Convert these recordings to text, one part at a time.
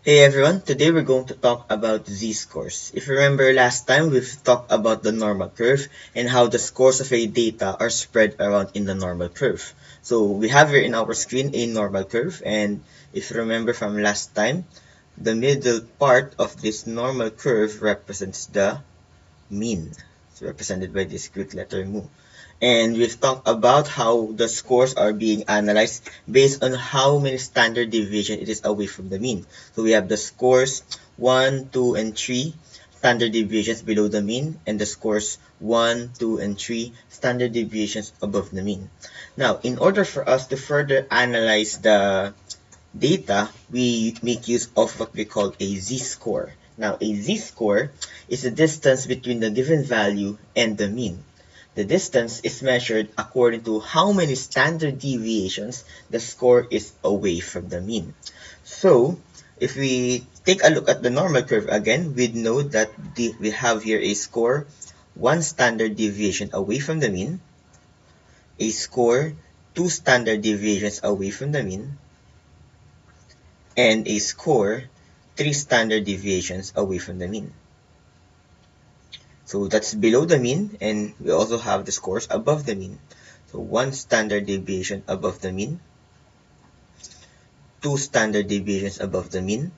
Hey everyone, today we're going to talk about z-scores. If you remember last time, we've talked about the normal curve and how the scores of a data are spread around in the normal curve. So we have here in our screen a normal curve, and if you remember from last time, the middle part of this normal curve represents the mean. It's represented by this Greek letter mu. And we've talked about how the scores are being analyzed based on how many standard deviation it is away from the mean. So we have the scores 1, 2, and 3 standard deviations below the mean, and the scores 1, 2, and 3 standard deviations above the mean. Now, in order for us to further analyze the data, we make use of what we call a z-score. Now, a z-score is the distance between the given value and the mean. The distance is measured according to how many standard deviations the score is away from the mean. So, if we take a look at the normal curve again, we'd know that we have here a score 1 standard deviation away from the mean, a score 2 standard deviations away from the mean, and a score 3 standard deviations away from the mean. So that's below the mean, and we also have the scores above the mean. So 1 standard deviation above the mean, 2 standard deviations above the mean,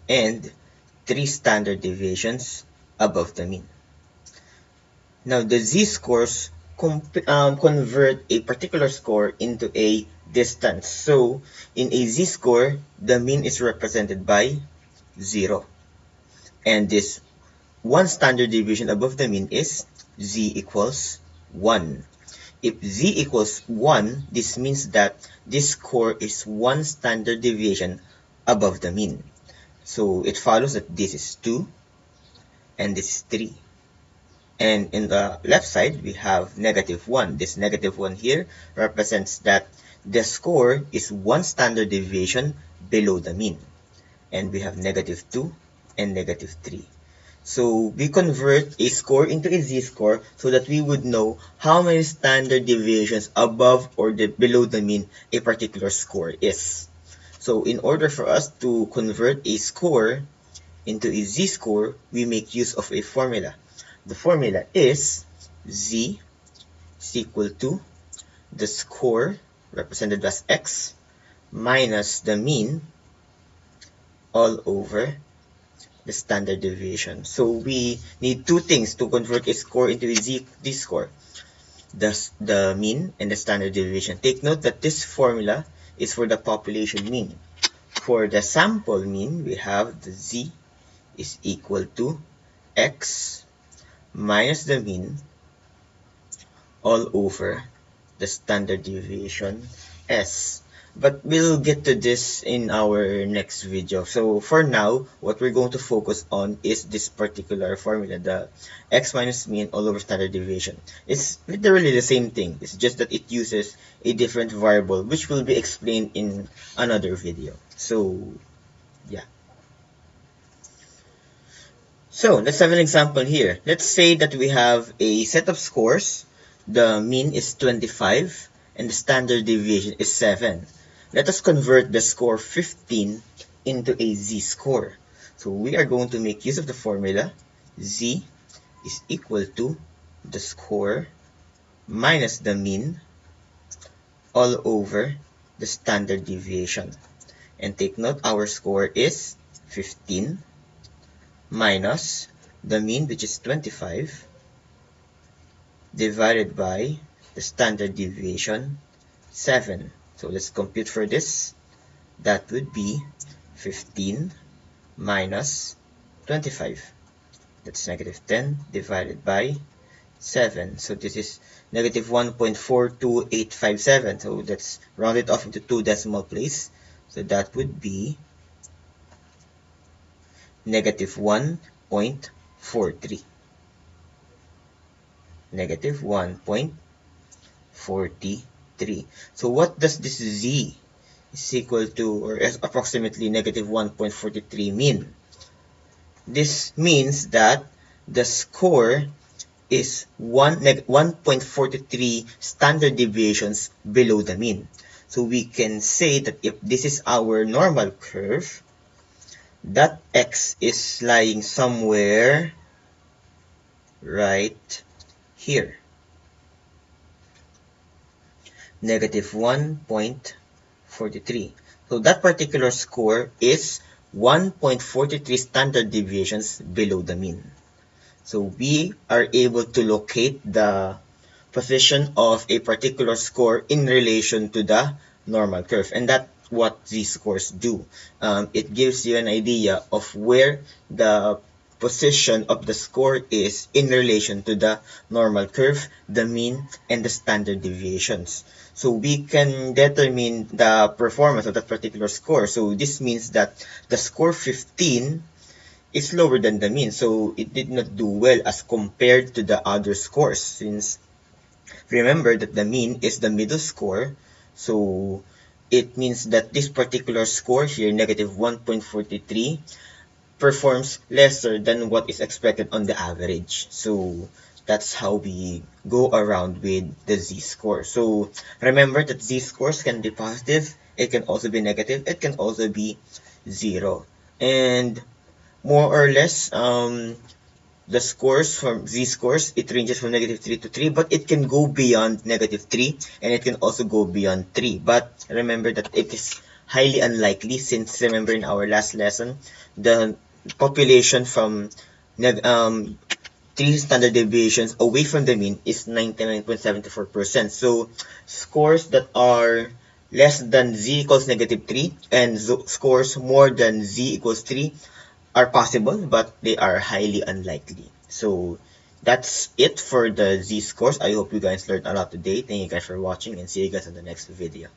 and 3 standard deviations above the mean. Now the z-scores convert a particular score into a distance. So in a z-score, the mean is represented by 0. And this 1 standard deviation above the mean is z equals 1. If z equals 1, this means that this score is 1 standard deviation above the mean. So it follows that this is 2 and this is 3. And in the left side, we have -1. This -1 here represents that the score is 1 standard deviation below the mean. And we have -2 and -3. So we convert a score into a z-score so that we would know how many standard deviations above or below the mean a particular score is. So in order for us to convert a score into a z-score, we make use of a formula. The formula is z is equal to the score, represented as x, minus the mean all over the standard deviation. So we need two things to convert a score into a z-score. The mean and the standard deviation. Take note that this formula is for the population mean. For the sample mean, we have the z is equal to x minus the mean all over the standard deviation s. But we'll get to this in our next video. So for now, what we're going to focus on is this particular formula, the x minus mean all over standard deviation. It's literally the same thing. It's just that it uses a different variable, which will be explained in another video. So yeah. So let's have an example here. Let's say that we have a set of scores. The mean is 25 and the standard deviation is 7. Let us convert the score 15 into a z-score. So we are going to make use of the formula z is equal to the score minus the mean all over the standard deviation. And take note, our score is 15 minus the mean, which is 25, divided by the standard deviation 7. So let's compute for this. That would be 15 minus 25. That's -10 divided by 7. So this is -1.42857. So let's round it off into 2 decimal places. So that would be -1.43. -1.43. So what does this z is equal to, or is approximately -1.43 mean? This means that the score is 1.43 standard deviations below the mean. So we can say that if this is our normal curve, that x is lying somewhere right here, negative 1.43. So that particular score is 1.43 standard deviations below the mean. So we are able to locate the position of a particular score in relation to the normal curve. And that's what these scores do. It gives you an idea of where the position of the score is in relation to the normal curve, the mean, and the standard deviations. So we can determine the performance of that particular score. So this means that the score 15 is lower than the mean. So it did not do well as compared to the other scores, since remember that the mean is the middle score. So it means that this particular score here, negative 1.43, performs lesser than what is expected on the average. So that's how we go around with the z-score. So remember that z-scores can be positive, it can also be negative, it can also be 0. And more or less, the scores from z-scores, it ranges from negative 3 to 3, but it can go beyond negative 3, and it can also go beyond 3. But remember that it is highly unlikely, since remember in our last lesson, the population from 3 standard deviations away from the mean is 99.74%. So scores that are less than z equals negative 3 and scores more than z equals 3 are possible, but they are highly unlikely. So that's it for the z-scores. I hope you guys learned a lot today. Thank you guys for watching, and see you guys in the next video.